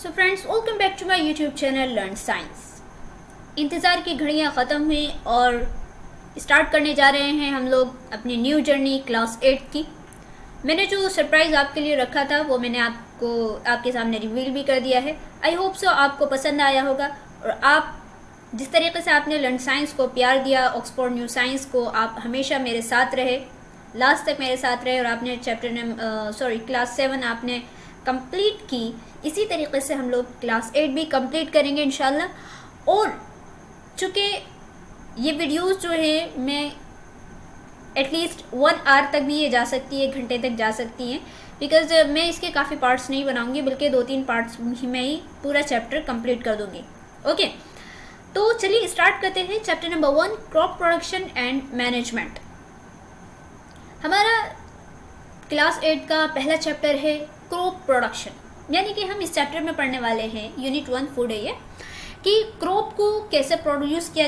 So friends, welcome back to my YouTube channel learn science. इंतज़ार की घड़ियां ख़त्म हुई और स्टार्ट करने जा रहे हैं हम लोग अपनी न्यू जर्नी क्लास 8 की। मैंने जो सरप्राइज़ आपके लिए रखा था वो मैंने आपके सामने रिवील भी कर दिया है। आई होप सो आपको पसंद आया होगा और आप जिस तरीके से आपने लर्न साइंस को प्यार दिया, ऑक्सफोर्ड न्यू साइंस को, आप हमेशा मेरे साथ रहे, लास्ट तक मेरे साथ रहे और आपने क्लास 7 आपने कंप्लीट की। इसी तरीके से हम लोग क्लास 8 भी कंप्लीट करेंगे इंशाल्लाह। और चूँकि ये वीडियोस जो है मैं एटलीस्ट 1 आवर तक भी ये जा सकती है, 1 घंटे तक जा सकती हैं, बिकॉज मैं इसके काफ़ी पार्ट्स नहीं बनाऊंगी, बल्कि 2-3 पार्ट्स में ही पूरा चैप्टर कंप्लीट कर दूंगी। ओके, तो चलिए स्टार्ट करते हैं। Chapter number 1, crop production and management. हमारा क्लास 8 का पहला चैप्टर है क्रॉप प्रोडक्शन, यानी कि हम इस चैप्टर में पढ़ने वाले हैं, यूनिट 1 फूड है ये, कि क्रॉप को कैसे प्रोड्यूस किया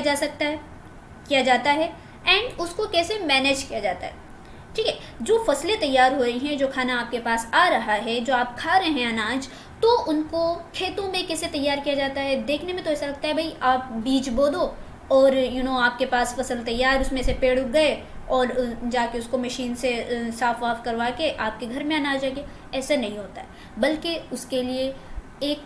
जाता है एंड उसको कैसे मैनेज किया जाता है। ठीक है, जो फसलें तैयार हो रही हैं, जो खाना आपके पास आ रहा है, जो आप खा रहे हैं अनाज, तो उनको खेतों में कैसे तैयार किया जाता है। देखने में तो ऐसा लगता है भाई आप बीज बो दो और आपके पास फसल तैयार, उसमें से पेड़ उग गए और जाके उसको मशीन से साफ वाफ करवा के आपके घर में अनाज आ गया। ऐसा नहीं होता है, बल्कि उसके लिए एक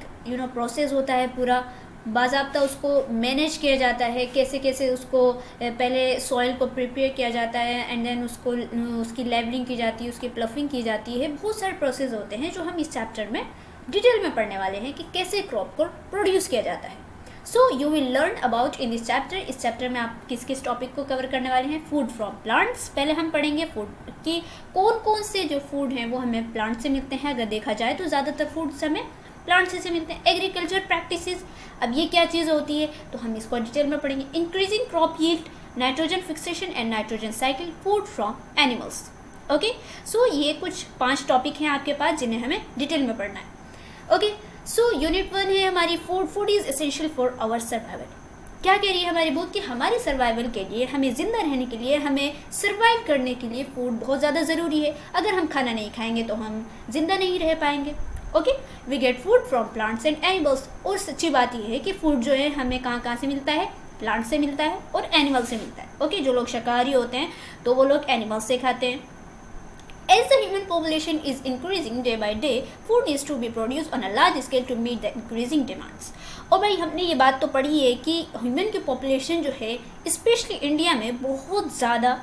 प्रोसेस होता है पूरा, बाज़ाब्ता उसको मैनेज किया जाता है। कैसे कैसे उसको पहले सॉइल को प्रिपेयर किया जाता है एंड देन उसकी लेवलिंग की जाती है, उसकी प्लफिंग की जाती है। बहुत सारे प्रोसेस होते हैं जो हम इस चैप्टर में डिटेल में पढ़ने वाले हैं कि कैसे क्रॉप को प्रोड्यूस किया जाता है। So you will learn about in this chapter. इस चैप्टर में आप किस किस टॉपिक को कवर करने वाले हैं। फूड फ्रॉम प्लांट्स, पहले हम पढ़ेंगे फूड की कौन कौन से जो फूड हैं वो हमें प्लांट से मिलते हैं। अगर देखा जाए तो ज़्यादातर फूड्स हमें प्लांट से मिलते हैं। एग्रीकल्चर प्रैक्टिसेस, अब ये क्या चीज़ होती है तो हम इसको डिटेल में पढ़ेंगे। Increasing crop yield, nitrogen fixation and nitrogen cycle, food from animals. Okay, so ये कुछ 5 टॉपिक हैं आपके पास जिन्हें हमें डिटेल में पढ़ना है। ओके, सो यूनिट 1 है हमारी food is essential for our survival. क्या कह रही है हमारी बुक कि हमारे सर्वाइवल के लिए, हमें ज़िंदा रहने के लिए, हमें सर्वाइव करने के लिए फूड बहुत ज़्यादा ज़रूरी है। अगर हम खाना नहीं खाएंगे तो हम ज़िंदा नहीं रह पाएंगे। Okay, we get food from plants and animals. और सच्ची बात यह है कि फूड जो है हमें कहाँ से मिलता है, प्लांट से मिलता है और एनिमल से मिलता है। ओके, जो लोग शाकाहारी होते हैं तो वो लोग एनिमल्स से खाते हैं। As the human population is increasing day by day, food needs to be produced on a large scale to meet the increasing demands. और भाई हमने ये बात तो पढ़ी है कि ह्यूमन की पॉपुलेशन जो है स्पेशली इंडिया में बहुत ज़्यादा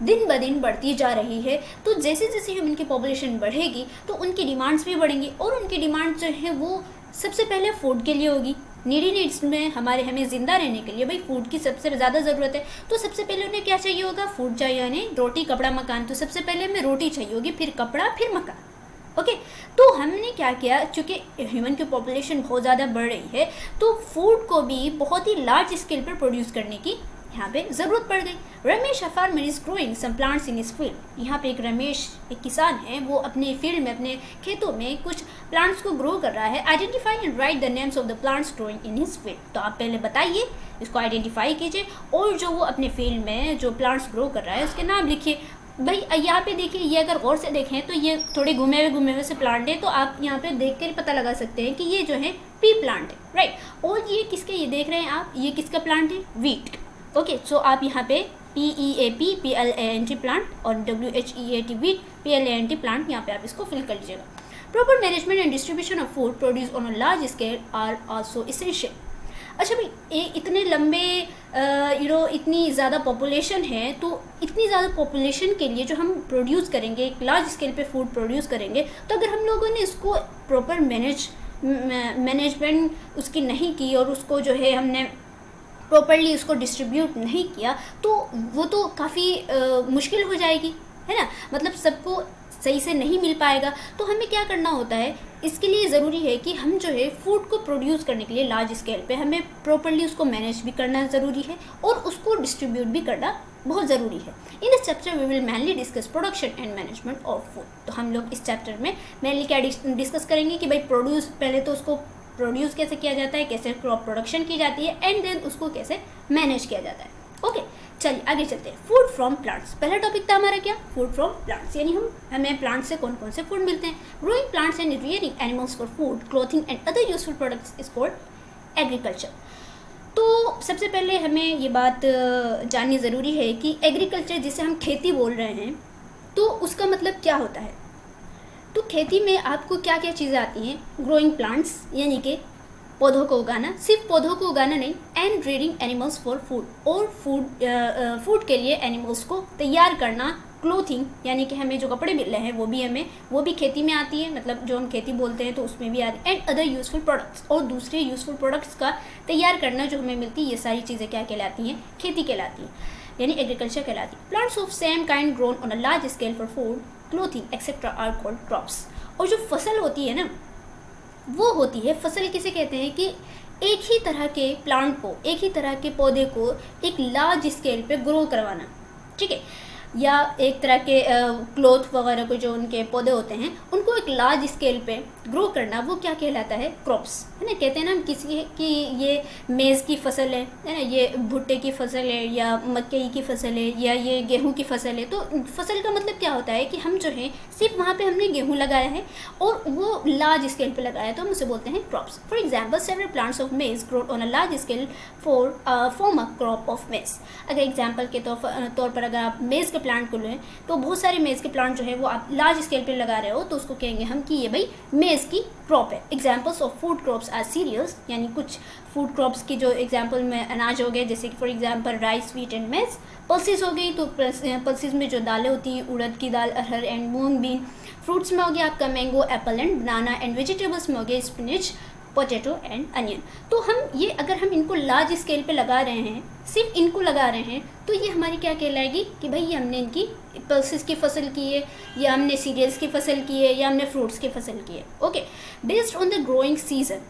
दिन ब दिन बढ़ती जा रही है। तो जैसे जैसे ह्यूमन की पॉपुलेशन बढ़ेगी तो उनकी डिमांड्स भी बढ़ेंगी और उनकी डिमांड्स जो है वो सबसे पहले फूड के लिए होगी। नीडी नीड्स में हमें ज़िंदा रहने के लिए भाई फूड की सबसे ज़्यादा ज़रूरत है। तो सबसे पहले उन्हें क्या चाहिए होगा, फूड चाहिए, यानी रोटी कपड़ा मकान। तो सबसे पहले हमें रोटी चाहिए होगी, फिर कपड़ा, फिर मकान। ओके, तो हमने क्या किया, चूँकि ह्यूमन की पॉपुलेशन बहुत ज़्यादा बढ़ रही है तो फूड को भी बहुत ही लार्ज स्केल पर प्रोड्यूस करने की यहाँ पे ज़रूरत पड़ गई। Ramesh a farmer is growing some plants in his field. यहाँ पे एक रमेश एक किसान है, वो अपने फील्ड में, अपने खेतों में कुछ प्लांट्स को ग्रो कर रहा है। Identify and right the names of the plants growing in his field. तो आप पहले बताइए, इसको आइडेंटिफाई कीजिए और जो वो अपने फील्ड में जो प्लांट्स ग्रो कर रहा है उसके नाम लिखिए। भाई यहाँ पे देखिए, ये अगर गौर से देखें तो ये थोड़े घूमे हुए से प्लांट है, तो आप यहाँ पे देख कर पता लगा सकते हैं कि ये जो है पी प्लांट है, राइट। और ये किसके, ये देख रहे हैं आप, ये किसका प्लांट है, वीट। ओके, सो आप यहाँ पे PEAP PLANT प्लांट और WHEAT वीट PLANT प्लांट, यहाँ पे आप इसको फिल कर लीजिएगा। Proper management and distribution of food produce on a large scale are also essential. अच्छा भाई, इतने लंबे इतनी ज़्यादा पॉपुलेशन है, तो इतनी ज़्यादा पॉपुलेशन के लिए जो हम प्रोड्यूस करेंगे, एक लार्ज स्केल पे फूड प्रोड्यूस करेंगे, तो अगर हम लोगों ने इसको प्रॉपर मैनेजमेंट उसकी नहीं की और उसको जो है हमने प्रॉपरली उसको डिस्ट्रीब्यूट नहीं किया तो वो तो काफ़ी मुश्किल हो जाएगी, है ना। मतलब सबको सही से नहीं मिल पाएगा। तो हमें क्या करना होता है, इसके लिए ज़रूरी है कि हम जो है फूड को प्रोड्यूस करने के लिए लार्ज स्केल पे हमें प्रॉपरली उसको मैनेज भी करना ज़रूरी है और उसको डिस्ट्रीब्यूट भी करना बहुत ज़रूरी है। In this chapter we will mainly discuss production and management of food. तो हम लोग इस चैप्टर में मेनली क्या डिस्कस करेंगे कि भाई पहले तो उसको प्रोड्यूस कैसे किया जाता है, कैसे क्रॉप प्रोडक्शन की जाती है एंड देन उसको कैसे मैनेज किया जाता है। ओके, चलिए आगे चलते हैं। फूड फ्रॉम प्लांट्स, पहला टॉपिक था हमारा क्या, फूड फ्रॉम प्लांट्स, यानी हमें प्लांट से कौन कौन से फूड मिलते हैं। Growing plants and rearing animals for food, clothing and other useful products is called agriculture. तो सबसे पहले हमें ये बात जाननी ज़रूरी है कि एग्रीकल्चर जिसे हम खेती बोल रहे हैं तो उसका मतलब क्या होता है। तो खेती में आपको क्या क्या चीज़ें आती हैं, ग्रोइंग प्लांट्स यानी कि पौधों को उगाना, सिर्फ पौधों को उगाना नहीं, and rearing animals for food, और फूड के लिए एनिमल्स को तैयार करना, क्लोथिंग यानी कि हमें जो कपड़े मिल रहे हैं वो भी खेती में आती है, मतलब जो हम खेती बोलते हैं तो उसमें भी आती है, एंड अदर यूजफुल प्रोडक्ट्स, और दूसरे यूजफुल प्रोडक्ट्स का तैयार करना जो हमें मिलती है, ये सारी चीज़ें क्या कहलाती हैं, खेती कहलाती है, यानी एग्रीकल्चर कहलाती है। Plants of same kind grown on a large scale for food, clothing etcetera are called crops. और जो फसल होती है ना, वो होती है, फसल किसे कहते हैं कि एक ही तरह के प्लांट को, एक ही तरह के पौधे को एक लार्ज स्केल पे ग्रो करवाना, ठीक है, या एक तरह के क्लोथ वगैरह को जो उनके पौधे होते हैं उनको एक लार्ज स्केल पे ग्रो करना, वो क्या कहलाता है, क्रॉप्स, है ना। कहते हैं ना हम किसी कि ये मेज़ की फसल है ना, ये भुट्टे की फसल है, या मकई की फसल है, या ये गेहूं की फसल है। तो फसल का मतलब क्या होता है कि हम जो है सिर्फ वहाँ पे हमने गेहूं लगाया है और वो लार्ज स्केल पे लगाया है, तो हम उसे बोलते हैं crops. For example several plants of मेज grow on a large scale form a crop of मेज। अगर एग्जाम्पल के तौर पर अगर आप मेज़ प्लांट को लें तो बहुत सारे मेज़ के प्लांट जो है वो आप लार्ज स्केल पे लगा रहे हो, तो उसको कहेंगे हम कि ये भाई मेज़ की क्रॉप है। Examples of food crops are cereals, यानी कुछ फूड क्रॉप्स की जो एग्जाम्पल में अनाज हो गए, जैसे कि for example rice, wheat and मेज। पल्सेस हो गई, तो पल्सेस में जो दालें होती हैं, उड़द की दाल, अरहर एंड मूंग बीन। फ्रूट्स में हो गया आपका mango, Apple and banana, and vegetables में हो गया स्पिनच, पोटैटो एंड अनियन। तो अगर हम इनको लार्ज स्केल पे लगा रहे हैं, सिर्फ इनको लगा रहे हैं, तो ये हमारी क्या कहलाएगी कि भाई हमने इनकी पल्सेस की फसल की है, या हमने सीरियल्स की फसल की है, या हमने फ्रूट्स की फसल की है। Okay, based on the growing season.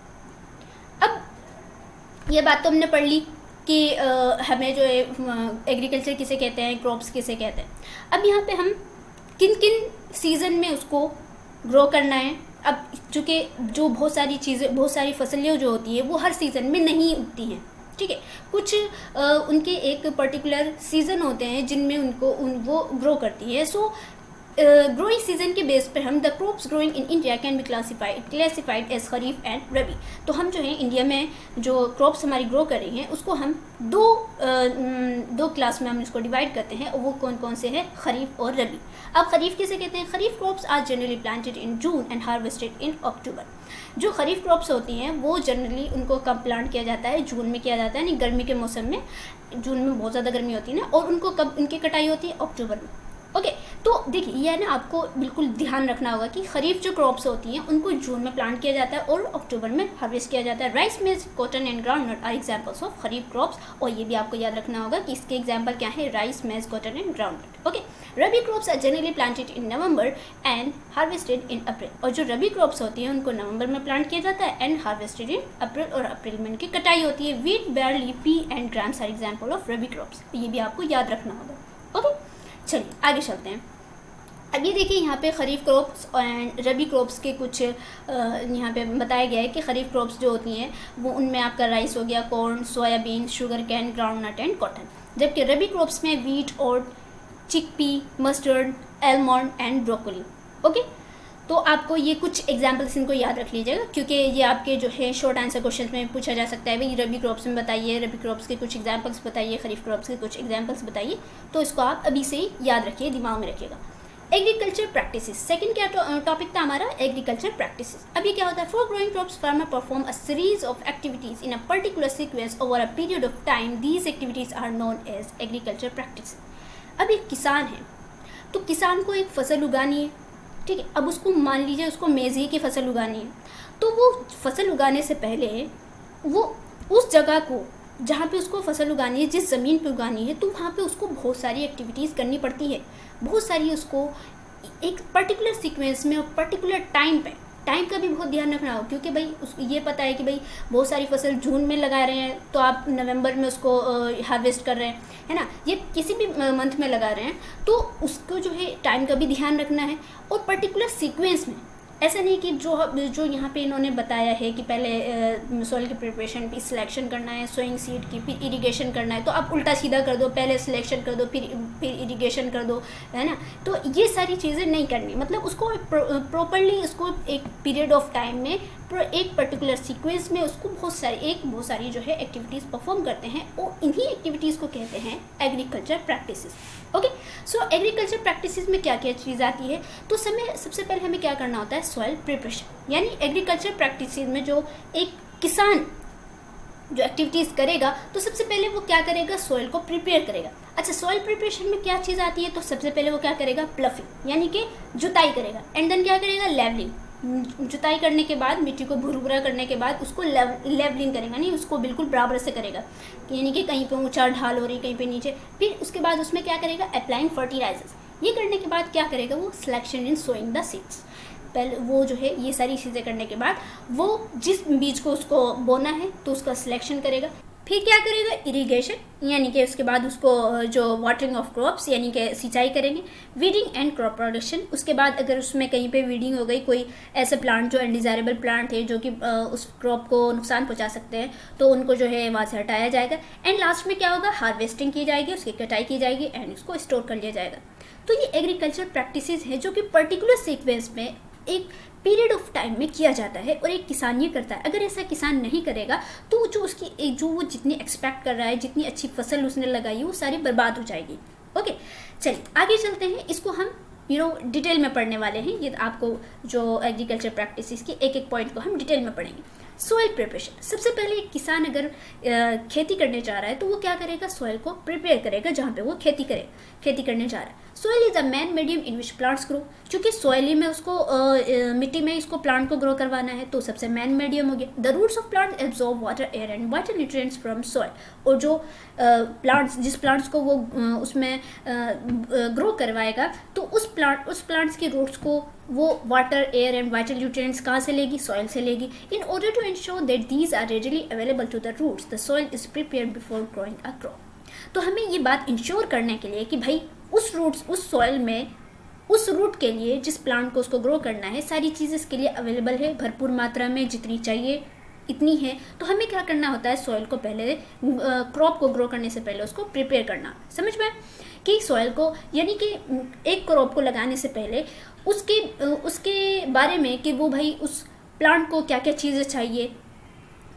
अब ये बात तो हमने पढ़ ली कि हमें जो है एग्रीकल्चर किसे कहते हैं, क्रॉप्स किसे कहते हैं। अब यहाँ पे हम किन किन सीज़न में उसको ग्रो करना है। अब चूँकि जो बहुत सारी फसलें जो होती है वो हर सीज़न में नहीं उगती हैं, ठीक है। कुछ उनके एक पर्टिकुलर सीज़न होते हैं जिनमें वो ग्रो करती है। सो ग्रोइंग सीजन के बेस पर हम the crops growing in India can be classified as kharif and rabi. तो हम जो है इंडिया में जो क्रॉप्स हमारी ग्रो कर रही हैं उसको हम दो क्लास में हम इसको डिवाइड करते हैं, और वो कौन कौन से हैं, खरीफ और रबी। अब खरीफ किसे कहते हैं, kharif crops are generally planted in June and harvested in October. जो खरीफ क्रॉप्स होती हैं वो जनरली उनको कब प्लांट किया जाता है, जून में किया जाता है, यानी गर्मी के मौसम में। जून में बहुत ज़्यादा गर्मी होती है ना, और उनको कब उनकी कटाई होती है, अक्टूबर में। ओके, तो देखिए ये है ना, आपको बिल्कुल ध्यान रखना होगा कि खरीफ जो क्रॉप्स होती हैं उनको जून में प्लांट किया जाता है और अक्टूबर में हार्वेस्ट किया जाता है। Rice, maize, cotton and groundnut are examples of kharif crops. और ये भी आपको याद रखना होगा कि इसके एग्जांपल क्या है, rice, maize, cotton and groundnut. Okay, rabi crops are generally planted in November and harvested in April. और जो रबी क्रॉप्स होती हैं उनको नवंबर में प्लांट किया जाता है एंड हार्वेस्टेड इन अप्रैल, और अप्रैल में उनकी कटाई होती है। Wheat, barley, pea and grams are example of rabi crops. ये भी आपको याद रखना होगा। ओके, चलिए आगे चलते हैं। अब ये देखिए यहाँ पे खरीफ क्रॉप्स एंड रबी क्रॉप्स के कुछ यहाँ पे बताया गया है कि खरीफ क्रॉप्स जो होती हैं वो उनमें आपका राइस हो गया, corn, soybean, sugar cane, groundnut and cotton. जबकि रबी क्रॉप्स में wheat, oat, chickpea, mustard, almond and broccoli. Okay, तो आपको ये कुछ एग्जाम्पल्स इनको याद रख लीजिएगा, क्योंकि ये आपके जो है शॉर्ट आंसर क्वेश्चन में पूछा जा सकता है। भाई रबी क्रॉप्स में बताइए, रबी क्रॉप्स के कुछ एग्जाम्पल्स बताइए, खरीफ क्रॉप्स के कुछ एग्जाम्पल्स बताइए। तो इसको आप अभी से ही याद रखिए, दिमाग में रखिएगा। एग्रीकल्चर प्रैक्टिसेस, सेकंड क्या टॉपिक था हमारा, एग्रीकल्चर प्रैक्टिसेस। अब ये क्या होता है, for growing crops farmer perform a series of activities in a particular sequence over a period of time. These activities are known as agriculture practice. अब एक किसान है, तो किसान को एक फसल उगानी है, ठीक है। अब उसको मान लीजिए उसको मेज़ी की फसल उगानी है, तो वो फसल उगाने से पहले वो उस जगह को जहाँ पे उसको फसल उगानी है, जिस ज़मीन पे उगानी है, तो वहाँ पे उसको बहुत सारी एक्टिविटीज़ करनी पड़ती है। बहुत सारी उसको एक पर्टिकुलर सीक्वेंस में और पर्टिकुलर टाइम का भी बहुत ध्यान रखना हो, क्योंकि भाई उसको ये पता है कि भाई बहुत सारी फसल जून में लगा रहे हैं तो आप नवंबर में उसको हार्वेस्ट कर रहे हैं, है ना। ये किसी भी मंथ में लगा रहे हैं तो उसको जो है टाइम का भी ध्यान रखना है, और पर्टिकुलर सीक्वेंस में ऐसा नहीं कि जो यहाँ पे इन्होंने बताया है कि पहले सॉइल की प्रिपरेशन की सिलेक्शन करना है, सोइंग सीड की, फिर इरिगेशन करना है, तो आप उल्टा सीधा कर दो, पहले सिलेक्शन कर दो फिर इरिगेशन कर दो, है ना। तो ये सारी चीज़ें नहीं करनी, मतलब उसको प्रॉपरली उसको एक पीरियड ऑफ टाइम में एक पर्टिकुलर सीक्वेंस में उसको बहुत सारी जो है एक्टिविटीज़ परफॉर्म करते हैं, और इन्हीं एक्टिविटीज़ को कहते हैं एग्रीकल्चर प्रैक्टिसेस। ओके, सो एग्रीकल्चर प्रैक्टिसेस में क्या क्या चीज़ आती है, तो सबसे पहले हमें क्या करना होता है, सॉइल प्रिपरेशन। यानी एग्रीकल्चर प्रैक्टिसेस में जो एक किसान जो एक्टिविटीज़ करेगा, तो सबसे पहले वो क्या करेगा, सॉइल को प्रिपेयर करेगा। अच्छा, सॉइल प्रिपरेशन में क्या चीज़ आती है, तो सबसे पहले वो क्या करेगा, प्लफिंग, यानी कि जुताई करेगा, एंड देन क्या करेगा, लेवलिंग। जुताई करने के बाद, मिट्टी को भुरभुरा करने के बाद उसको लेवलिंग करेगा, नहीं उसको बिल्कुल बराबर से करेगा, यानी कि कहीं पे ऊंचा ढाल हो रही, कहीं पे नीचे। फिर उसके बाद उसमें क्या करेगा, अप्लाइंग फर्टिलाइजर्स। ये करने के बाद क्या करेगा, वो selection in sowing the seeds. पहले वो जो है ये सारी चीज़ें करने के बाद वो जिस बीज को उसको बोना है तो उसका सिलेक्शन करेगा। फिर क्या करेगा, इरिगेशन, यानी कि उसके बाद उसको जो वाटरिंग ऑफ क्रॉप्स, यानी कि सिंचाई करेंगे। वीडिंग एंड क्रॉप प्रोडक्शन, उसके बाद अगर उसमें कहीं पे वीडिंग हो गई, कोई ऐसे प्लांट जो अनडिज़ायरेबल प्लांट है जो कि उस क्रॉप को नुकसान पहुंचा सकते हैं, तो उनको जो है वहाँ से हटाया जाएगा। एंड लास्ट में क्या होगा, हार्वेस्टिंग की जाएगी, उसकी कटाई की जाएगी एंड उसको स्टोर कर लिया जाएगा। तो ये एग्रीकल्चर प्रैक्टिसेस हैं जो कि पर्टिकुलर सीक्वेंस में एक पीरियड ऑफ टाइम में किया जाता है, और एक किसान ये करता है। अगर ऐसा किसान नहीं करेगा तो जो वो जितनी एक्सपेक्ट कर रहा है, जितनी अच्छी फसल उसने लगाई है, वो सारी बर्बाद हो जाएगी। ओके, चलिए आगे चलते हैं। इसको हम डिटेल में पढ़ने वाले हैं। ये आपको जो एग्रीकल्चर प्रैक्टिसेस की एक एक पॉइंट को हम डिटेल में पढ़ेंगे। सॉइल प्रिपरेशन, सबसे पहले एक किसान अगर खेती करने जा रहा है तो वो क्या करेगा, सॉइल को प्रिपेयर करेगा जहाँ पे वो खेती करने जा रहा है। Soil is a man medium in which plants grow, क्योंकि सॉइल ही में उसको मिट्टी में इसको प्लांट को ग्रो करवाना है, तो सबसे मैन मीडियम हो गया। The roots of plant absorb water, air and vital nutrients from soil, और जो जिस प्लांट्स को वो उसमें ग्रो करवाएगा, तो उस प्लांट्स की रूट्स को वो water, air and vital nutrients कहाँ से लेगी, सॉइल से लेगी। In order to ensure that these are readily available to the roots, the soil is prepared before growing a crop. तो हमें ये बात इंश्योर करने के लिए कि भाई उस सॉइल में, उस रूट के लिए जिस प्लांट को उसको ग्रो करना है, सारी चीज़ें इसके लिए अवेलेबल है भरपूर मात्रा में, जितनी चाहिए इतनी है। तो हमें क्या करना होता है, सॉइल को पहले क्रॉप को ग्रो करने से पहले उसको प्रिपेयर करना। समझ में कि सॉइल को, यानी कि एक क्रॉप को लगाने से पहले उसके बारे में कि वो भाई उस प्लांट को क्या क्या चीज़ें चाहिए,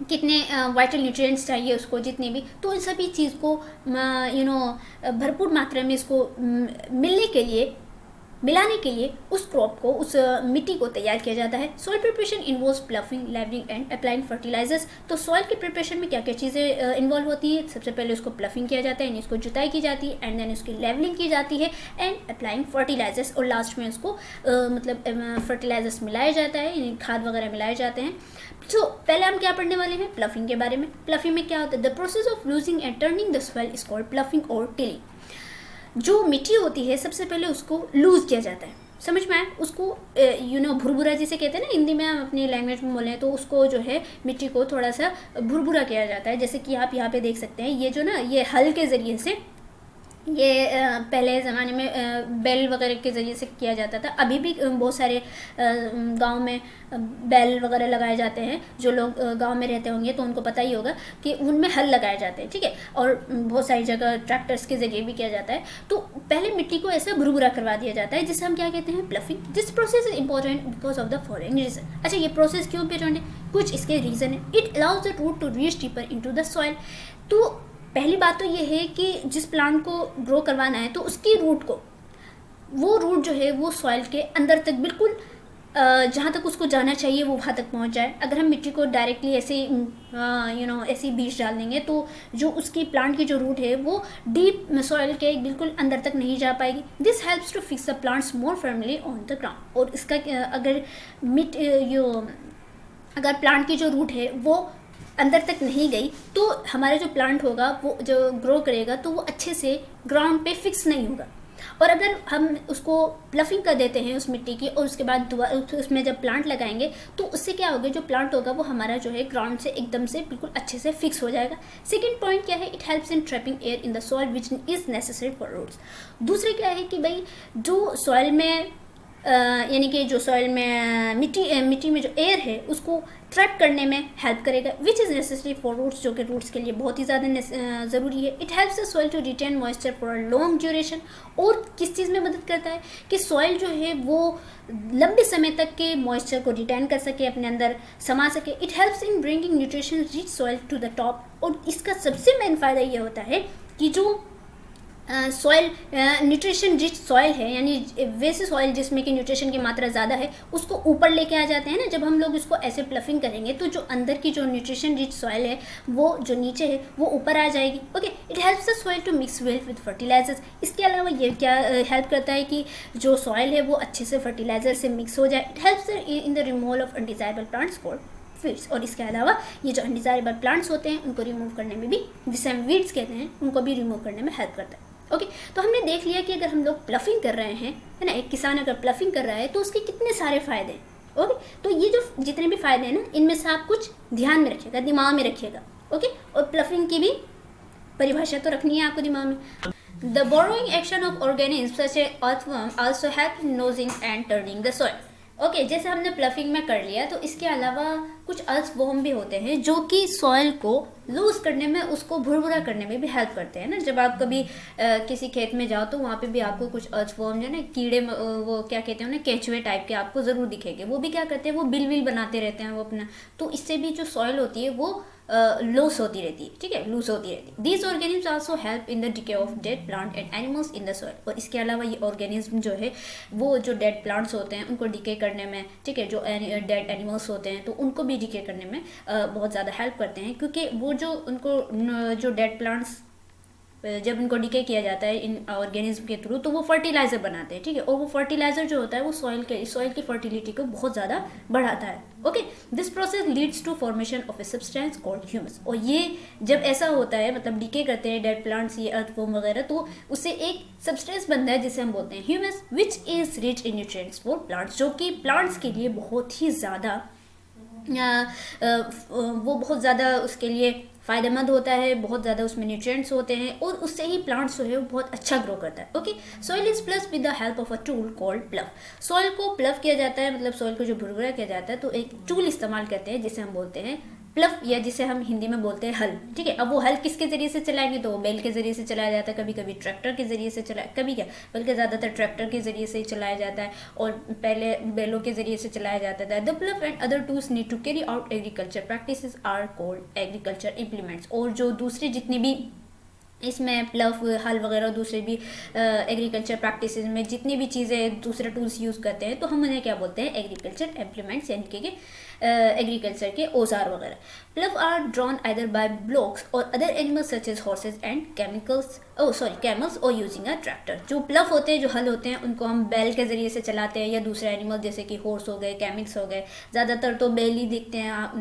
कितने वाइटल न्यूट्रिएंट्स चाहिए उसको, जितने भी, तो इन सभी चीज़ को भरपूर मात्रा में इसको मिलाने के लिए उस क्रॉप को, उस मिट्टी को तैयार किया जाता है। Soil preparation involves ploughing, levelling and applying fertilisers. तो सॉइल की प्रिपरेशन में क्या क्या चीज़ें इन्वॉल्व होती है, सबसे पहले उसको प्लफिंग किया जाता है, यानी इसको जुताई की जाती है, एंड देन उसकी लेवलिंग की जाती है, एंड अप्लाइंग फर्टिलाइजर्स, और लास्ट में उसको फर्टिलाइजर्स मिलाया जाता है, यानी खाद वगैरह मिलाए जाते हैं। तो पहले हम क्या पढ़ने वाले हैं, प्लफिंग के बारे में। प्लफिंग में क्या होता है, the process of losing and turning the soil is called ploughing और टिलिंग। जो मिट्टी होती है सबसे पहले उसको लूज किया जाता है, समझ में आया, उसको भुरभुरा जिसे कहते हैं ना, हिंदी में हम अपनी लैंग्वेज में बोलें तो उसको जो है मिट्टी को थोड़ा सा भुरभुरा किया जाता है। जैसे कि आप यहाँ पे देख सकते हैं, ये जो ना, ये हल के ज़रिए से, ये पहले ज़माने में बैल वगैरह के ज़रिए से किया जाता था। अभी भी बहुत सारे गांव में बैल वगैरह लगाए जाते हैं। जो लोग गांव में रहते होंगे तो उनको पता ही होगा कि उनमें हल लगाए जाते हैं, ठीक है। और बहुत सारी जगह ट्रैक्टर्स के ज़रिए भी किया जाता है। तो पहले मिट्टी को ऐसा भुरभुरा करवा दिया जाता है, जिसे हम क्या कहते हैं, ploughing. This process is important because of the following reason. अच्छा, ये प्रोसेस क्यों इंपॉर्टेंट है, कुछ इसके रीज़न है। It allows the root to reach deeper into the soil. तो पहली बात तो ये है कि जिस प्लांट को ग्रो करवाना है तो उसकी रूट को, वो रूट जो है वो सॉइल के अंदर तक बिल्कुल जहाँ तक उसको जाना चाहिए वो वहाँ तक पहुँच जाए। अगर हम मिट्टी को डायरेक्टली ऐसे ऐसे बीज डाल देंगे तो जो उसकी प्लांट की जो रूट है वो डीप सॉइल के बिल्कुल अंदर तक नहीं जा पाएगी। This helps to fix the plants more firmly on the ground. और इसका अगर प्लांट की जो रूट है वो अंदर तक नहीं गई तो हमारा जो प्लांट होगा, वो जो ग्रो करेगा, तो वो अच्छे से ग्राउंड पे फिक्स नहीं होगा। और अगर हम उसको प्लफिंग कर देते हैं उस मिट्टी की, और उसके बाद उसमें जब प्लांट लगाएंगे तो उससे क्या होगा, जो प्लांट होगा वो हमारा जो है ग्राउंड से एकदम से बिल्कुल अच्छे से फिक्स हो जाएगा। सेकेंड पॉइंट क्या है, it helps in trapping air in the soil which is necessary for roots. दूसरे क्या है कि भाई जो सॉइल में यानी कि जो सॉइल में मिट्टी में जो एयर है उसको ट्रैप करने में हेल्प करेगा, which is necessary for roots, जो कि रूट्स के लिए बहुत ही ज़्यादा ज़रूरी है। It helps the soil to retain moisture for a long duration. और किस चीज़ में मदद करता है कि सॉइल जो है वो लंबे समय तक के मॉइस्चर को रिटेन कर सके, अपने अंदर समा सके। It helps in bringing nutrition rich soil to the top. और इसका सबसे मेन फ़ायदा ये होता है कि जो सॉइल न्यूट्रिशन रिच सॉइल है, यानी वैसे सॉइल जिसमें कि न्यूट्रिशन की मात्रा ज़्यादा है, उसको ऊपर लेके आ जाते हैं ना। जब हम लोग इसको ऐसे प्लफिंग करेंगे तो जो अंदर की जो न्यूट्रिशन रिच सॉइल है वो जो नीचे है वो ऊपर आ जाएगी। Okay, it helps the soil to mix well with fertilisers. इसके अलावा ये क्या हेल्प करता है कि जो सॉइल है वो अच्छे से फर्टिलाइजर से मिक्स हो जाए। It helps in the removal of undesirable plants called weeds. और इसके अलावा ये जो अनडिजायरेबल प्लांट्स होते हैं उनको रिमूव करने में भी, जिसे हम वीड्स कहते हैं, उनको भी रिमूव करने में हेल्प करता है। ओके, तो हमने देख लिया कि अगर हम लोग प्लफिंग कर रहे हैं, है ना, एक किसान अगर प्लफिंग कर रहा है तो उसके कितने सारे फ़ायदे हैं। ओके, तो ये जो जितने भी फ़ायदे हैं ना, इनमें से आप कुछ ध्यान में रखिएगा, दिमाग में रखिएगा। ओके, और प्लफिंग की भी परिभाषा तो रखनी है आपको दिमाग में। The borrowing action of organism such A earthworm also help in नोजिंग and turning the soil. Okay, जैसे हमने प्लफिंग में कर लिया, तो इसके अलावा कुछ अर्थवर्म भी होते हैं जो कि सॉइल को लूज करने में, उसको भुरभुरा करने में भी हेल्प करते हैं ना। जब आप कभी किसी खेत में जाओ तो वहाँ पे भी आपको कुछ अर्थवर्म जो है ना, कीड़े, वो क्या कहते हैं ना, केंचुए टाइप के आपको ज़रूर दिखेंगे। वो भी क्या करते हैं, वो बिल विल बनाते रहते हैं वो अपना, तो इससे भी जो सॉइल होती है वो लूज होती रहती है। ठीक है, लूज होती रहती है। These organism also help in the decay of dead plant and animals in the soil. और इसके अलावा ये ऑर्गेनिज्म जो है वो जो डेड प्लांट्स होते हैं उनको डिके करने में, ठीक है, जो डेड एनिमल्स होते हैं तो उनको भी डिके करने में बहुत ज़्यादा हेल्प करते हैं, क्योंकि वो जो उनको जो डेड प्लांट्स जब इनको डिके किया जाता है इन ऑर्गेनिज्म के थ्रू, तो वो फर्टिलाइजर बनाते हैं। ठीक है, और वो फर्टिलाइजर जो होता है वो सॉइल की फर्टिलिटी को बहुत ज़्यादा बढ़ाता है। Okay, this process leads to formation of a substance called humus. और ये जब ऐसा होता है, मतलब डिके करते हैं डेड प्लांट्स, ये अर्थवर्म वगैरह, तो उससे एक सब्सटेंस बनता है जिसे हम बोलते हैं humus, which is rich in nutrients for plants, जो कि प्लांट्स के लिए बहुत ही ज़्यादा वो बहुत ज़्यादा उसके लिए फ़ायदेमंद होता है, बहुत ज़्यादा उसमें न्यूट्रिएंट्स होते हैं, और उससे ही प्लांट्स जो है वो बहुत अच्छा ग्रो करता है। Okay, soil is plus with the help of a tool called प्लफ। Soil को प्लफ किया जाता है, मतलब सॉइल को जो भुरभुरा किया जाता है, तो एक टूल इस्तेमाल करते हैं जिसे हम बोलते हैं प्लफ, या जिसे हम हिंदी में बोलते हैं हल। ठीक है, अब वो हल किसके ज़रिए से चलाएंगे, तो बैल के ज़रिए से चलाया जाता है, कभी कभी ट्रैक्टर के ज़रिए से चलाया, कभी क्या बल्कि ज़्यादातर ट्रैक्टर के ज़रिए से ही चलाया जाता है, और पहले बैलों के ज़रिए से चलाया जाता था। The plough and other tools need to carry out agriculture practices are called agriculture implements. और जो दूसरे जितने भी इसमें प्लफ, हल वगैरह, दूसरे भी एग्रीकल्चर प्रैक्टिसेस में जितनी भी चीज़ें दूसरे टूल्स यूज़ करते हैं, तो हम उन्हें क्या बोलते हैं, एग्रीकल्चर इम्प्लीमेंट्स, यानी कि एग्रीकल्चर के औजार वगैरह। Plough are drawn either by bullocks और other animals such as horses and camels और यूजिंग अ ट्रैक्टर। जो प्लफ होते हैं, जो हल होते हैं, उनको हम बैल के ज़रिए से चलाते हैं, या दूसरे एनिमल जैसे कि हॉर्स हो गए, कैमिक्स हो गए, ज़्यादातर तो बैल ही दिखते हैं, आप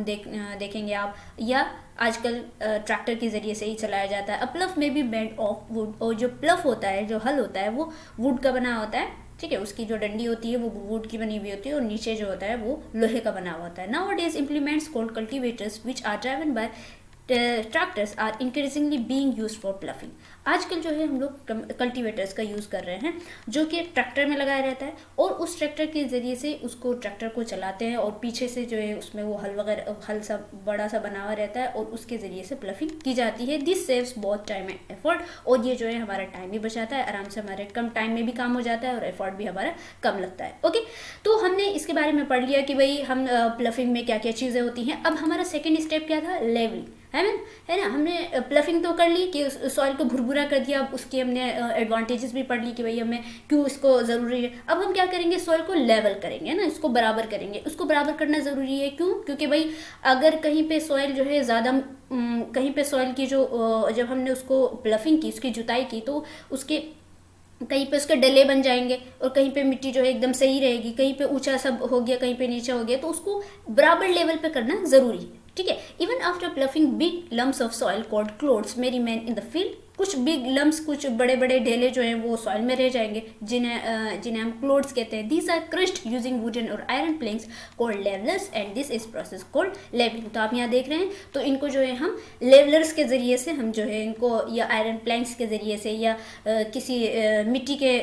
देखेंगे आप, या आजकल ट्रैक्टर के ज़रिए से ही चलाया जाता है। अ प्लफ में भी मेड ऑफ वुड। और जो प्लफ होता है, जो हल होता है, वो वुड का बना होता है। ठीक है, उसकी जो डंडी होती है वो वुड की बनी हुई होती है, और नीचे जो होता है वो लोहे का बना हुआ होता है। Nowadays implements called cultivators which are driven by tractors are increasingly being used for ploughing. आजकल जो है हम लोग कल्टिवेटर्स का यूज़ कर रहे हैं, जो कि ट्रैक्टर में लगाया रहता है, और उस ट्रैक्टर के ज़रिए से उसको ट्रैक्टर को चलाते हैं, और पीछे से जो है उसमें वो हल वगैरह, हल सा बड़ा सा बना हुआ रहता है, और उसके ज़रिए से प्लफिंग की जाती है। दिस सेव्स बहुत टाइम एंड एफर्ट। और ये जो है हमारा टाइम भी बचाता है, आराम से हमारे कम टाइम में भी काम हो जाता है, और एफर्ट भी हमारा कम लगता है। ओके, तो हमने इसके बारे में पढ़ लिया कि भाई हम प्लफिंग में क्या क्या चीज़ें होती हैं। अब हमारा सेकेंड स्टेप क्या था, लेवलिंग, है ना। हमने प्लफिंग तो कर ली कि सॉइल को भुरभुरा कर दिया, अब उसकी हमने एडवांटेजेस भी पढ़ ली कि भाई हमें क्यों इसको ज़रूरी है। अब हम क्या करेंगे, सॉइल को लेवल करेंगे, ना, इसको बराबर करेंगे। उसको बराबर करना ज़रूरी है, क्यों, क्योंकि भाई अगर कहीं पे सॉइल जो है ज़्यादा, कहीं पे सॉइल की जो जब हमने उसको प्लफिंग की, उसकी जुताई की, तो उसके कहीं पे उसके डले बन जाएंगे, और कहीं पे मिट्टी जो है एकदम सही रहेगी, कहीं पे ऊंचा सब हो गया, कहीं पे नीचा हो गया, तो उसको बराबर लेवल पे करना ज़रूरी है। ठीक है, even after ploughing big lumps of soil called clods may remain in the field. कुछ बिग लम्स, कुछ बड़े बड़े ढेले जो हैं वो सॉइल में रह जाएंगे, जिन्हें हम क्लोड्स कहते हैं। These are crushed using wooden और iron planks called levellers, and this is process called levelling. तो आप यहाँ देख रहे हैं, तो इनको जो है हम लेवलर्स के ज़रिए से, हम जो है इनको, या आयरन प्लैंक्स के ज़रिए से, या किसी मिट्टी के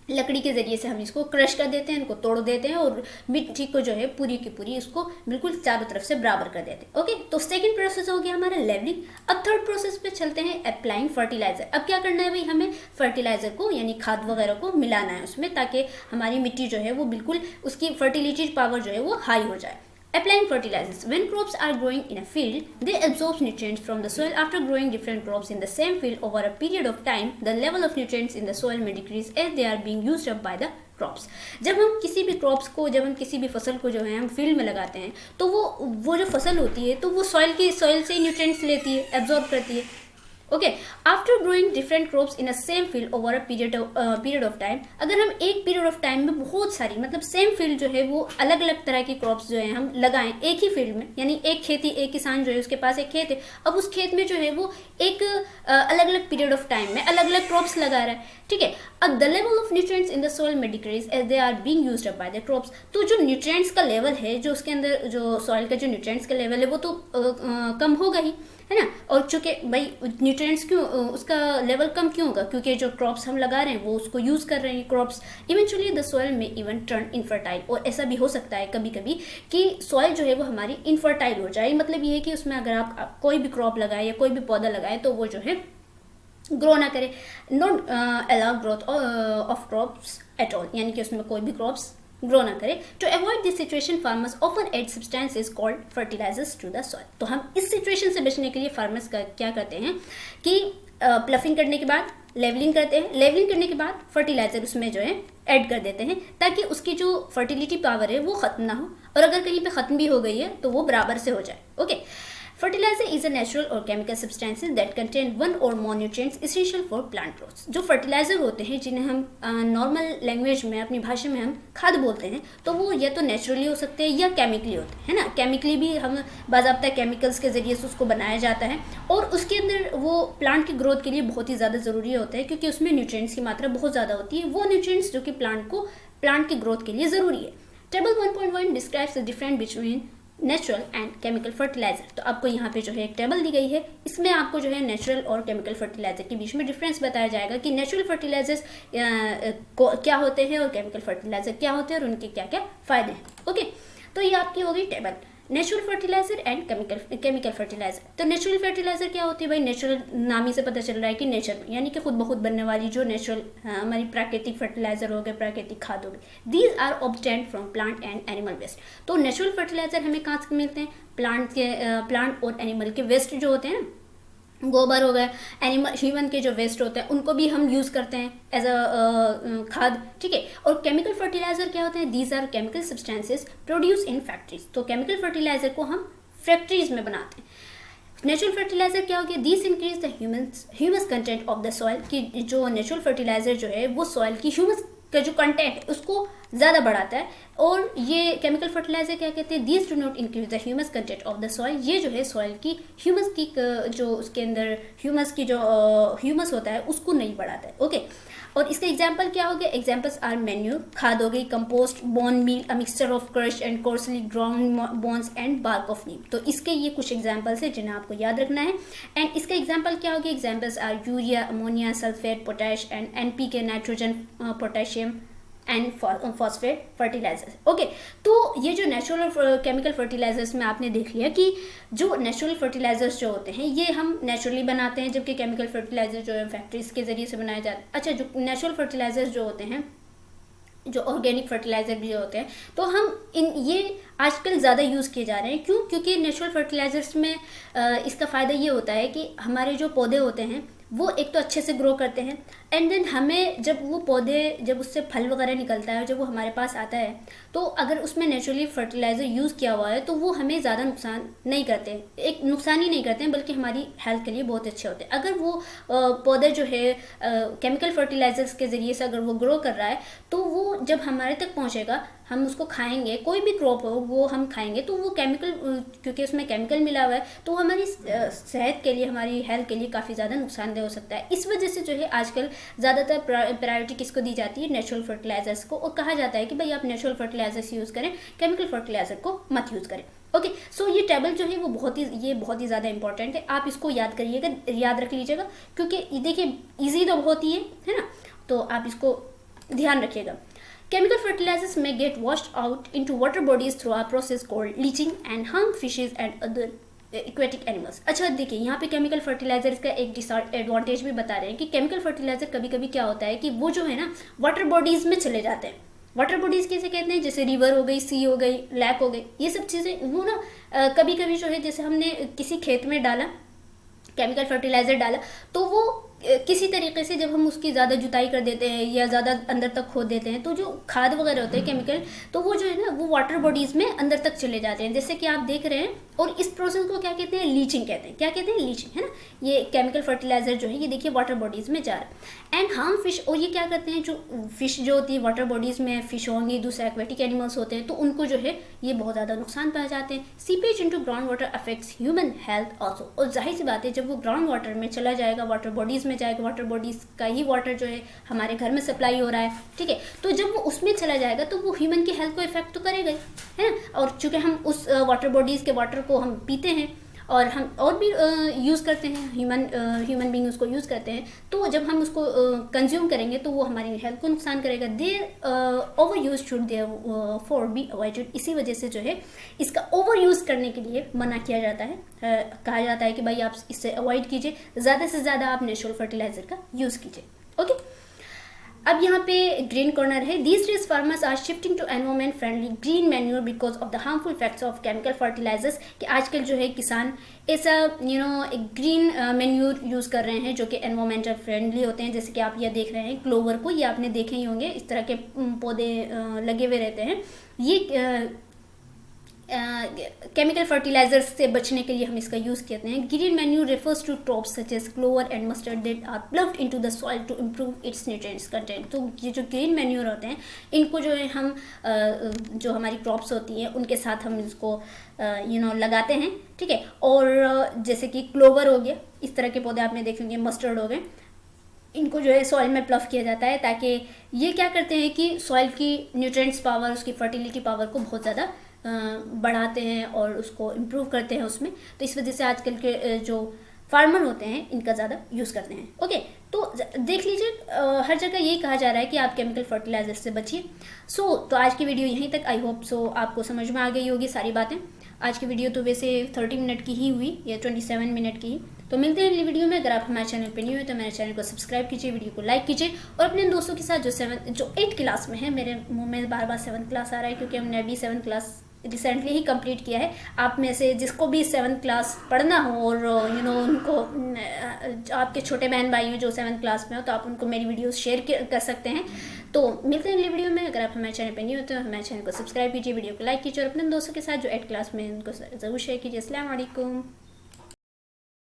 लकड़ी के ज़रिए से हम इसको क्रश कर देते हैं, इनको तोड़ देते हैं और मिट्टी को जो है पूरी की पूरी इसको बिल्कुल चारों तरफ से बराबर कर देते हैं। ओके, तो सेकंड प्रोसेस हो गया हमारा लेवलिंग। अब थर्ड प्रोसेस पे चलते हैं, अप्लाइंग फर्टिलाइजर। अब क्या करना है भाई, हमें फर्टिलाइजर को यानी खाद वगैरह को मिलाना है उसमें, ताकि हमारी मिट्टी जो है वो बिल्कुल उसकी फर्टिलिटी पावर जो है वो हाई हो जाए। Applying fertilizers. When crops are growing in a field, they absorb nutrients from the soil. After growing different crops in the same field over a period of time, the level of nutrients in the soil may decrease as they are being used up by the crops. जब हम किसी भी फसल को जो है हम field में लगाते हैं, तो वो जो फसल होती है तो वो सॉइल से न्यूट्रिएंट्स लेती है, एब्जॉर्ब करती है। Okay, after growing different crops in a same field over a period of time, अगर हम एक पीरियड ऑफ टाइम में बहुत सारी मतलब सेम फील्ड जो है वो अलग अलग तरह की क्रॉप्स जो है हम लगाएं एक ही फील्ड में, यानी एक किसान जो है उसके पास एक खेत है, अब उस खेत में जो है वो एक अलग अलग पीरियड ऑफ टाइम में अलग अलग क्रॉप्स लगा रहा है, ठीक है। अब the level of nutrients in the soil में decrease as they are being used up by the crops. तो जो न्यूट्रिएंट्स का लेवल है, जो उसके अंदर जो सॉइल का जो न्यूट्रिएंट्स का लेवल है वो तो कम होगा ही, है ना। और चूंकि भाई न्यूट्रिएंट्स क्यों उसका लेवल कम क्यों होगा, क्योंकि जो क्रॉप्स हम लगा रहे हैं वो उसको यूज कर रहे हैं क्रॉप्स। इवेंचुअली द सॉइल में इवन टर्न इनफर्टाइल, और ऐसा भी हो सकता है कभी कभी कि सॉइल जो है वो हमारी इनफर्टाइल हो जाए। मतलब ये है कि उसमें अगर आप कोई भी क्रॉप लगाए या कोई भी पौधा लगाए तो वो जो है ग्रो ना करे, not allow growth of crops at all, यानी कि उसमें कोई भी क्रॉप्स ग्रो ना करे। To avoid this situation farmers often add substances called fertilisers to the soil. तो हम इस सिचुएशन से बचने के लिए फार्मर्स क्या करते हैं कि प्लफिंग करने के बाद लेवलिंग करते हैं, लेवलिंग करने के बाद फर्टिलाइजर उसमें जो है ऐड कर देते हैं, ताकि उसकी जो फर्टिलिटी पावर है वो खत्म ना हो, और अगर कहीं पे खत्म भी हो गई है तो वो बराबर से हो जाए। Okay, fertiliser is a natural और chemical substances that contain one और more nutrients essential for plant growth. जो फर्टिलाइजर होते हैं जिन्हें हम नॉर्मल लैंग्वेज में अपनी भाषा में हम खाद बोलते हैं, तो वो या तो नेचुरली हो सकते हैं या केमिकली होते हैं, है ना। केमिकली भी हम बाज़ाब्ता केमिकल्स के ज़रिए से उसको बनाया जाता है, और उसके अंदर वो प्लांट की ग्रोथ के लिए बहुत ही ज़्यादा ज़रूरी होता है, क्योंकि उसमें न्यूट्रिएंट्स की मात्रा बहुत ज़्यादा होती है, वो न्यूट्रिएंट्स जो कि प्लांट की ग्रोथ के लिए ज़रूरी है। Table 1.1 describes the difference between natural and chemical fertiliser. तो आपको यहाँ पे जो है एक टेबल दी गई है, इसमें आपको जो है नेचुरल और केमिकल फर्टिलाइजर के बीच में डिफरेंस बताया जाएगा कि नेचुरल फर्टिलाइजर्स क्या होते हैं और केमिकल फर्टिलाइजर क्या होते हैं और उनके क्या क्या फ़ायदे हैं। ओके, तो ये आपकी हो गई table natural fertiliser and chemical fertiliser. तो नेचुरल फर्टिलाइजर क्या होती है भाई, नेचुरल नाम ही से पता चल रहा है कि नेचर में, यानी कि खुद ब खुद बनने वाली जो नेचुरल हमारी प्राकृतिक फर्टिलाइजर हो गए, प्राकृतिक खाद हो गई। These are obtained from plant and animal waste. तो नेचुरल फर्टिलाइजर हमें कहाँ से मिलते हैं, प्लांट और एनिमल के वेस्ट जो होते हैं, गोबर हो गए, ह्यूमन के जो वेस्ट होते हैं उनको भी हम यूज़ करते हैं एज अ खाद, ठीक है। और केमिकल फर्टिलाइजर क्या होते हैं, these are chemical substances produce in factories. तो केमिकल फर्टिलाइजर को हम फैक्ट्रीज में बनाते हैं। नेचुरल फर्टिलाइजर क्या हो गया, this increase the humus content of the soil, कि जो नेचुरल फर्टिलाइजर जो है वो सॉइल की ह्यूमस का जो कंटेंट है उसको ज़्यादा बढ़ाता है। और ये केमिकल फर्टिलाइजर क्या कहते हैं, these do not increase the humus content of the soil. ये जो है सॉइल की ह्यूमस की जो उसके अंदर ह्यूमस की जो ह्यूमस होता है उसको नहीं बढ़ाता है। ओके, और इसका एग्जाम्पल क्या हो गया, एग्जाम्पल्स आर मैन्यूर, खाद हो गई, compost, bone meal, a mixture of crush and coarsely ground bones and bark of neem. तो इसके ये कुछ एग्जाम्पल्स है जिन्हें आपको याद रखना है। एंड इसका एग्जाम्पल क्या हो गया, examples are urea, ammonia, sulphate, potash and NPK, nitrogen, potassium and phosphate fertilisers. Okay, तो ये जो नेचुरल और केमिकल फर्टिलाइजर्स में आपने देख लिया कि जो नेचुरल फर्टिलाइजर्स जो होते हैं ये हम नेचुरली बनाते हैं, जबकि केमिकल फर्टिलाइजर जो है फैक्ट्रीज के ज़रिए से बनाए जाते हैं। अच्छा, जो नेचुरल फर्टिलाइजर्स जो होते हैं, जो ऑर्गेनिक फर्टिलाइज़र भी होते हैं, तो हम ये आजकल ज़्यादा यूज़ किए जा रहे हैं। क्यों? क्योंकि नेचुरल फर्टिलाइजर्स में इसका फ़ायदा ये होता है कि हमारे जो पौधे होते हैं वो एक तो अच्छे से ग्रो करते हैं, एंड देन हमें जब वो पौधे जब उससे फल वगैरह निकलता है, जब वो हमारे पास आता है, तो अगर उसमें नेचुरली फर्टिलाइज़र यूज़ किया हुआ है तो वो हमें ज़्यादा नुकसान नहीं करते, एक नुकसान ही नहीं करते हैं, बल्कि हमारी हेल्थ के लिए बहुत अच्छे होते हैं। अगर वो पौधे जो है केमिकल फर्टिलाइजर्स के ज़रिए से अगर वो ग्रो कर रहा है तो वो जब हमारे तक पहुँचेगा हम उसको खाएंगे, कोई भी क्रॉप हो वो हम खाएंगे, तो वो केमिकल, क्योंकि उसमें केमिकल मिला हुआ है, तो हमारी सेहत के लिए, हमारी हेल्थ के लिए काफ़ी ज़्यादा नुकसानदेह हो सकता है। इस वजह से जो है आजकल ज़्यादातर प्रायोरिटी किसको दी जाती है, नेचुरल फर्टिलाइजर्स को, और कहा जाता है कि भाई आप नेचुरल फर्टिलाइजर्स यूज़ करें, केमिकल फर्टिलाइजर को मत यूज़ करें। ओके, सो ये टेबल जो है वो बहुत ही ज़्यादा इंपॉर्टेंट है, आप इसको याद करिएगा, याद रख लीजिएगा, क्योंकि देखिए ईजी तो बहुत ही है ना, तो आप इसको ध्यान रखिएगा। Chemical fertilizers may get washed out into water bodies through a process called leaching and harm fishes and other aquatic animals। अच्छा देखिए, यहाँ पे केमिकल फर्टिलाइजर्स का एक डिसएडवांटेज भी बता रहे हैं कि केमिकल फर्टिलाइजर कभी कभी क्या होता है कि वो जो है ना वाटर बॉडीज में चले जाते हैं। वाटर बॉडीज कैसे कहते हैं, जैसे रिवर हो गई, सी हो गई, लैक हो गई, ये सब चीज़ें वो ना कभी कभी जो है, जैसे हमने किसी खेत में डाला केमिकल फर्टिलाइज़र डाला, तो वो किसी तरीके से जब हम उसकी ज़्यादा जुताई कर देते हैं या ज़्यादा अंदर तक खोद देते हैं, तो जो खाद वगैरह होते हैं केमिकल, तो वो जो है ना वो वाटर बॉडीज़ में अंदर तक चले जाते हैं, जैसे कि आप देख रहे हैं। और इस प्रोसेस को क्या कहते हैं, लीचिंग कहते हैं। क्या कहते हैं, लीचिंग, है ना। ये केमिकल फर्टिलाइज़र जो है ये देखिए वाटर बॉडीज़ में जा रहा है। एंड हार्म फिश, और ये क्या करते हैं, जो फिश जो होती है वाटर बॉडीज़ में, फिश होंगी, दूसरे एक्वेटिक एनिमल्स होते हैं, तो उनको जो है ये बहुत ज़्यादा नुकसान पहुँचाते हैं। Seepage into ground water affects human health also. और जाहिर सी बात है, जब वो ग्राउंड वाटर में चला जाएगा, वाटर बॉडीज़ में जाएगा, वाटर बॉडीज़ का ही वाटर जो है हमारे घर में सप्लाई हो रहा है, ठीक है, तो जब वो उसमें चला जाएगा तो वो ह्यूमन की हेल्थ को इफेक्ट तो करेगा ही, है ना। और चूँकि हम उस वाटर बॉडीज़ के वाटर को हम पीते हैं और हम और भी यूज़ करते हैं, ह्यूमन बींग उसको यूज़ करते हैं, तो जब हम उसको कंज्यूम करेंगे तो वो हमारी हेल्थ को नुकसान करेगा। Their over use should therefore be avoided. इसी वजह से जो है इसका ओवर यूज़ करने के लिए मना किया जाता है। कहा जाता है कि भाई आप इससे अवॉइड कीजिए, ज़्यादा से ज़्यादा आप नेचुरल फर्टिलाइज़र का यूज़ कीजिए। ओके, अब यहाँ पे ग्रीन कॉर्नर है। These days farmers are shifting to environment friendly green manure because of the harmful effects of chemical fertilisers. कि आजकल जो है किसान ऐसा एक ग्रीन मैन्योर यूज़ कर रहे हैं जो कि एनवायरमेंटल फ्रेंडली होते हैं। जैसे कि आप ये देख रहे हैं क्लोवर को, ये आपने देखे ही होंगे, इस तरह के पौधे लगे हुए रहते हैं। ये केमिकल फर्टिलाइजर्स से बचने के लिए हम इसका यूज़ करते हैं। Green manure refers to crops such as clover and mustard that are ploughed into the soil to improve its nutrients content. तो ये जो ग्रीन मैन्यूर होते हैं, इनको जो है हम जो हमारी क्रॉप्स होती हैं उनके साथ हम इसको लगाते हैं, ठीक है। और जैसे कि क्लोवर हो गया, इस तरह के पौधे आपने देखे होंगे, मस्टर्ड हो गए, इनको जो है सॉइल में प्लफ किया जाता है, ताकि ये क्या करते हैं कि सॉइल की न्यूट्रिएंट्स पावर, उसकी फर्टिलिटी पावर को बहुत ज़्यादा बढ़ाते हैं और उसको इम्प्रूव करते हैं उसमें। तो इस वजह से आजकल के जो फार्मर होते हैं इनका ज़्यादा यूज़ करते हैं। ओके, तो देख लीजिए हर जगह यही कहा जा रहा है कि आप केमिकल फर्टिलाइजर से बचिए। तो आज की वीडियो यहीं तक। आई होप आपको समझ में आ गई होगी सारी बातें। आज की वीडियो तो वैसे 30 मिनट की ही हुई या 27 मिनट की ही। तो मिलते हैं अगली वीडियो में। अगर आप हमारे चैनल पर न्यू है तो मेरे चैनल को सब्सक्राइब कीजिए, वीडियो को लाइक कीजिए और अपने दोस्तों के साथ जो 8th क्लास में है, मेरे मुँह में बार बार 7th क्लास आ रहा है क्योंकि हमने अभी 7th क्लास रिसेंटली ही कंप्लीट किया है। आप में से जिसको भी 7th क्लास पढ़ना हो और उनको आपके छोटे बहन भाई हैं जो 7th क्लास में हो, तो आप उनको मेरी वीडियोस शेयर कर सकते हैं। तो मिलते हैं अगली वीडियो में। अगर आप हमारे चैनल पर न्यू हो तो हमारे चैनल को सब्सक्राइब कीजिए, वीडियो को लाइक कीजिए और अपने दोस्तों के साथ जो 8th क्लास में उनको ज़रूर शेयर कीजिए। अस्सलाम वालेकुम।